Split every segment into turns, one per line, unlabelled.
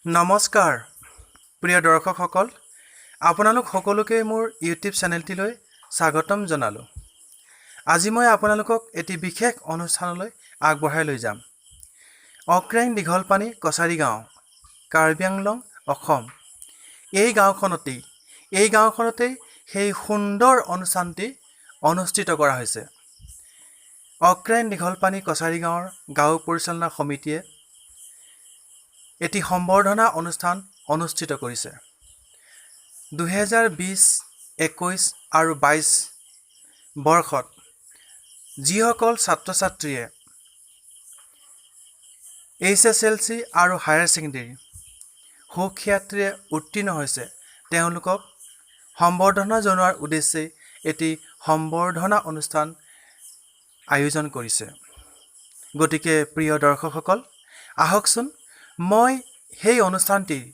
নমস্কাৰ প্ৰিয় দৰ্শকসকল আপোনালোক সকলোকে মোৰ ইউটিউব চেনেলটিলৈ স্বাগতম জনালোঁ। আজি মই আপোনালোকক এটি বিশেষ অনুষ্ঠানলৈ আগবঢ়াই লৈ যাম। okreng Dighalpani kachari গাঁও, কাৰ্বি আংলং, অসম। এই গাঁওখনতেই সেই সুন্দৰ অনুষ্ঠানটি অনুষ্ঠিত কৰা হৈছে। okreng Dighalpani kachari গাঁৱৰ গাঁও পৰিচালনা সমিতিয়ে এটি সম্বৰ্ধনা অনুষ্ঠান অনুষ্ঠিত কৰিছে। 2020, 21 আৰু 22 বৰ্ষত যিসকল ছাত্ৰ-ছাত্ৰীয়ে HSLC আৰু হায়াৰ ছেকেণ্ডেৰী সুখ্যাতিৰে উত্তীৰ্ণ হৈছে তেওঁলোকক সম্বৰ্ধনা জনোৱাৰ উদ্দেশ্যে এটি সম্বৰ্ধনা অনুষ্ঠান আয়োজন কৰিছে। গতিকে প্ৰিয় দৰ্শকসকল আহকচোন মই সেই অনুষ্ঠানটিৰ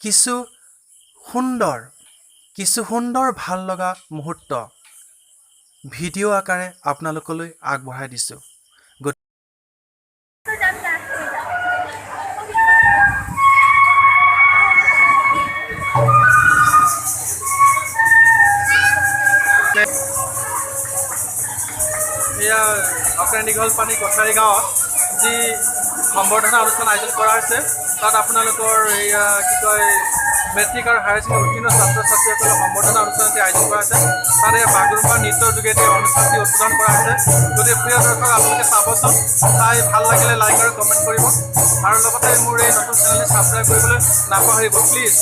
কিছু সুন্দৰ ভাল লগা মুহূৰ্ত ভিডিঅ' আকাৰে আপোনালোকলৈ আগবঢ়াই দিছোঁ। এয়া okreng Dighalpani kachari গাঁৱত যি সম্বৰ্ধনা অনুষ্ঠান আয়োজন কৰা হৈছে তাত আপোনালোকৰ এয়া কি কয় মেট্ৰিক আৰু হায়াৰ ছেকেণ্ডেৰী উত্তীৰ্ণ ছাত্ৰ-ছাত্ৰীসকলৰ সম্বৰ্ধনা অনুষ্ঠানটি আয়োজন কৰা হৈছে। তাত এই বাগৰুম্বা নৃত্যৰ যোগেদি অনুষ্ঠানটি উদ্বোধন কৰা হৈছে। গতিকে প্ৰিয় দৰ্শক আপোনালোকে চাবচোন, চাই ভাল লাগিলে লাইক আৰু কমেণ্ট কৰিব আৰু লগতে মোৰ এই নতুন চেনেলটি ছাবস্ক্ৰাইব কৰিবলৈ নাপাহৰিব প্লিজ।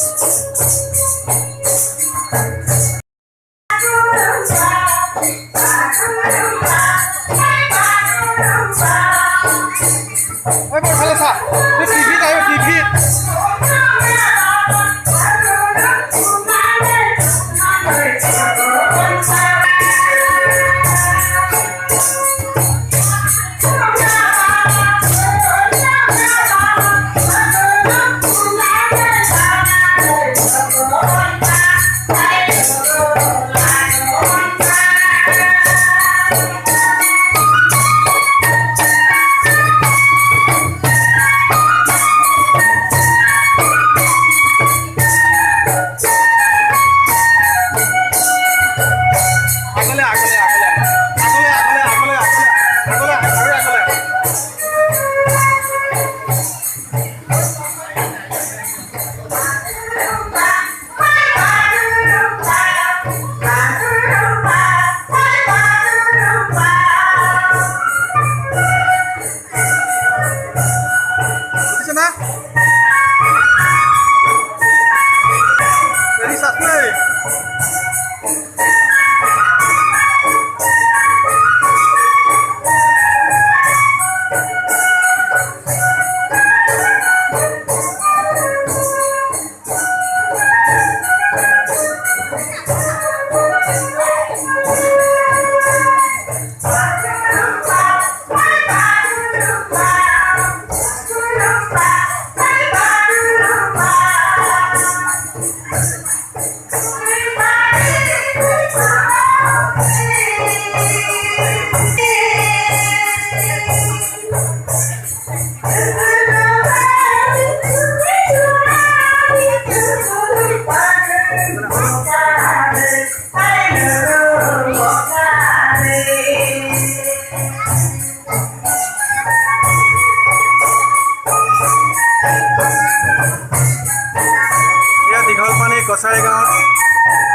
Dighalpani kachari গাঁৱত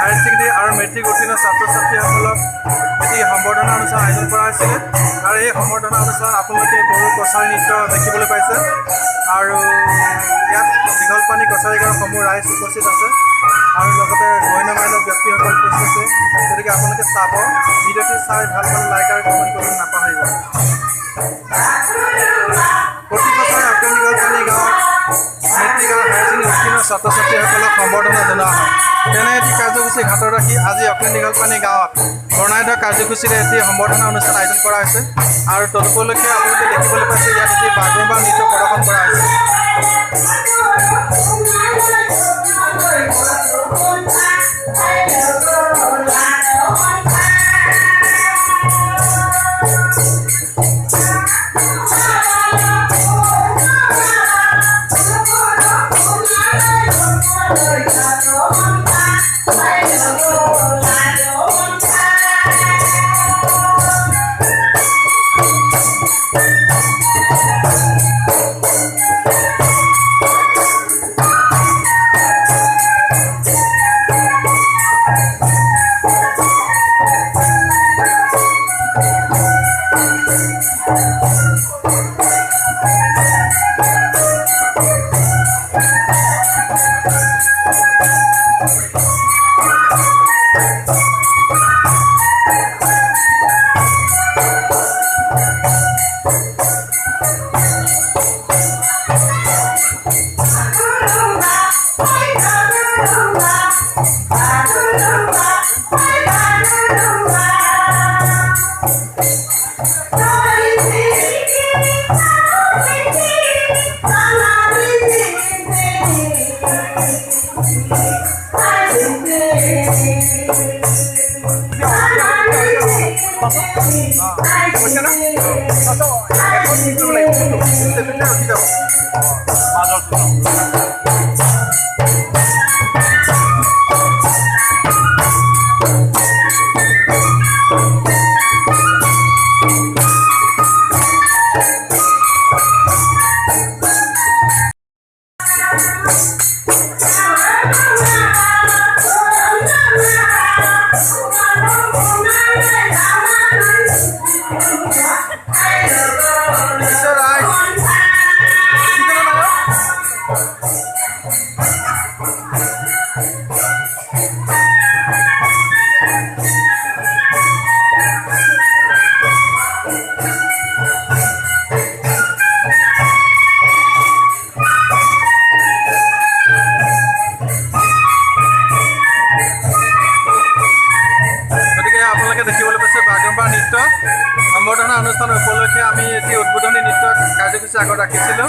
হায়াৰ ছেকেণ্ডেৰী আৰু মেট্ৰিক উত্তীৰ্ণ ছাত্ৰ-ছাত্ৰীসকলক এটি সম্বৰ্ধনা অনুষ্ঠান আয়োজন কৰা হৈছিলে আৰু এই সম্বৰ্ধনা অনুষ্ঠানত আপোনালোকে বহু কছাৰী নৃত্য দেখিবলৈ পাইছে আৰু ইয়াত Dighalpani kachari গাঁৱৰ সমূহ ৰাইজ উপস্থিত আছে আৰু লগতে গণ্য-মান্য ব্যক্তিসকল উপস্থিত আছে। গতিকে আপোনালোকে চাব, ভিডিঅ'টি চাই ভাল পালে লাইক আৰু কমেণ্ট কৰিবলৈ নাপাহৰিব। প্ৰতি বছৰে okreng Dighalpani গাঁৱত মেট্ৰিক আৰু হায়াৰ ছেকেণ্ডেৰী উত্তীৰ্ণ ছাত্ৰ-ছাত্ৰীসকলক সম্বৰ্ধনা জনোৱা হয়। তেনে এটি কাৰ্যসূচী ঘাটত ৰাখি আজি okreng Dighalpani গাঁৱত বৰ্ণাঢ্য কাৰ্যসূচীৰে এটি সম্বৰ্ধনা অনুষ্ঠান আয়োজন কৰা হৈছে আৰু তদুপলক্ষে আপোনালোকে দেখিবলৈ পাইছে ইয়াত এটি বাগৰুম্বা নৃত্য প্ৰদৰ্শন কৰা হৈছে। কৈছে না এখন কি কৰিব লাগিব ষ্টেপিনে ৰখি যাব দেখিবলৈ পাইছে বাগৰুম্বা নৃত্য সম্বৰ্ধনা অনুষ্ঠান উপলক্ষে আমি এটি উদ্বোধনী নৃত্য কাৰ্যসূচী আগত ৰাখিছিলোঁ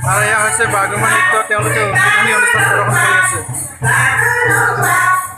আৰু এয়া হৈছে বাগৰুম্বা নৃত্য তেওঁলোকে উদ্বোধনী অনুষ্ঠান প্ৰদৰ্শন কৰি আছে